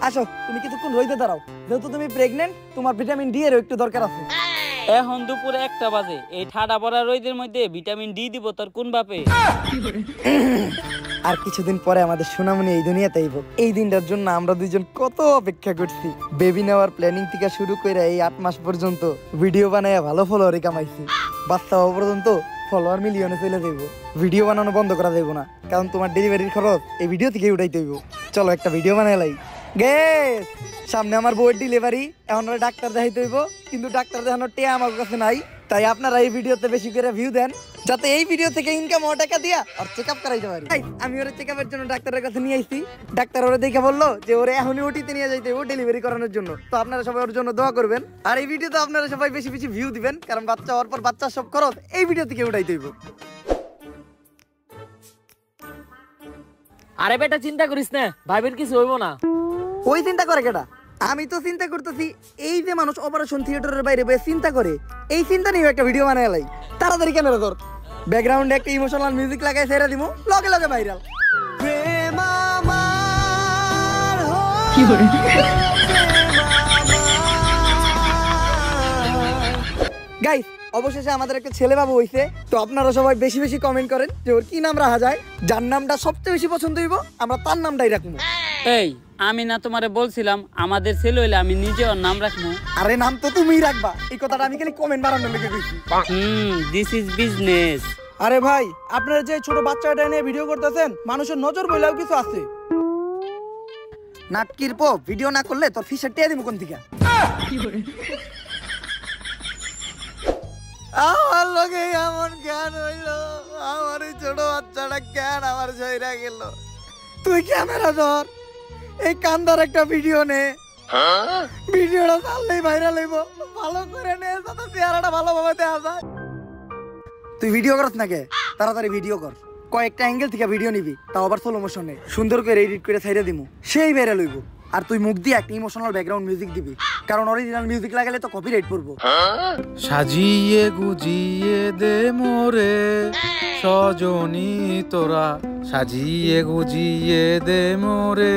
আসো তুমি কিছুক্ষণ রইতে দাঁড়াও, যেহেতু তুমি প্রেগনেন্ট তোমার ভিটামিন ডি এর একটু দরকার আছে। এখন দুপুরে 1টা বাজে, এই ঠাডা পড়া রোদের মধ্যে ভিটামিন ডি দিব তোর কোন বাপে? আর কিছুদিন পরে আমাদের সোনামণি এই দুনিয়াতে আইব। এই দিনটার জন্য আমরা দুইজন কত অপেক্ষা করছি। বেবি নেওয়ার প্ল্যানিং থেকে শুরু করে এই 8 মাস পর্যন্ত ভিডিও বানায় ভালো ফলোয়ারই কামাইছি। বাচ্চা হওয়া পর্যন্ত ফলোয়ার মিলিয়নে চলে যাইব। ভিডিও বানানো বন্ধ করা যাইব না, কারণ তোমার ডেলিভারির খরচ এই ভিডিও থেকে উঠাইতে হইব। চলো একটা ভিডিও বানাইলাই। গেস সামনে আমার বউয়ের ডেলিভারি, এখন ডাক্তার দেখাইতে হইব, কিন্তু ডাক্তার দেখানোর টিয়া আমার কাছে নাই। তাই আপনারা এই ভিডিওতে বেশি করে ভিউ দেন, যাতে এই ভিডিও থেকে ইনকাম হওয়া টাকা দিয়া আর চেকআপ করাইতে পারি। আমি ওরে চেকআপের জন্য ডাক্তারের কাছে নিয়ে আইছি। ডাক্তার ওরে দেখে বললো যে ওরে এখনই ওটিতে নিয়ে যাইতে হবে ডেলিভারি করানোর জন্য। তো আপনারা সবাই ওর জন্য দোয়া করবেন, আর এই ভিডিওতে আপনারা সবাই বেশি বেশি ভিউ দিবেন, কারণ বাচ্চা হওয়ার পর বাচ্চার সব খরচ এই ভিডিও থেকে উঠাইতে হইব। আরে বেটা চিন্তা করিস না, ভাইবের কিছু হইব না। ওই চিন্তা করে কেটা? আমি তো চিন্তা করতেছি এই যে মানুষ অপারেশন থিয়েটারের বাইরে বসে চিন্তা করে, এই চিন্তা নিয়ে একটা ভিডিও বানায় লাই। তাড়াতাড়ি ক্যামেরা ধর, ব্যাকগ্রাউন্ডে একটা ইমোশনাল মিউজিক লাগাই ছেড়ে দিমু, লগে লগে ভাইরাল। গাইস অবশেষে আমাদের একটা ছেলে বাবু হইছে। তো আপনারা সবাই বেশি বেশি কমেন্ট করেন যে ওর কি নাম রাখা যায়। যার নামটা সবচেয়ে বেশি পছন্দ হইব আমরা তার নামটাই রাখবো। এই আমি না তোমারে বলছিলাম আমাদের ছেলে হইলে আমি নিজে ওর নাম রাখবো? আরে নাম তো তুমিই রাখবা, এই কথাটা আমি খালি কমেন্ট বানানোর লেগে কইছি। This is business. আরে ভাই আপনারা যে ছোট বাচ্চাটা নিয়ে ভিডিও করতেছেন, মানুষের নজর বইলেও কিছু আছে। নাটকির পো ভিডিও না করলে তোর ফিসের টিয়া দিমু কোন থেকে? আমার লগে এমন জ্ঞান হইলো, আমার এই ছোট বাচ্চাটা জ্ঞান আমার জয়রা গেল। তুই ক্যামেরা ধর, এই কান্দার একটা ভিডিও নে, ভিডিওটা চাললেই ভাইরাল হইব। ভালো করে নে যাতে চেহারাটা ভালোভাবে দেখা যায়। তুই ভিডিও করছ না কে? তাড়াতাড়ি ভিডিও কর, কয়েকটা অ্যাঙ্গেল থেকে ভিডিও নিবি, তাও আবার স্লো মোশনে সুন্দর করে এডিট করে ছাইড়া দিমু, সেই ভাইরাল হইব। আর তুই মুখ দিয়ে একটা ইমোশনাল ব্যাকগ্রাউন্ড মিউজিক দিবি, কারণ অরিজিনাল মিউজিক লাগালে তো কপিরাইট পড়বো। সাজিয়ে গুজিয়ে দে মোরে সজনী তোরা, সাজিয়ে গুজিয়ে দে মোরে।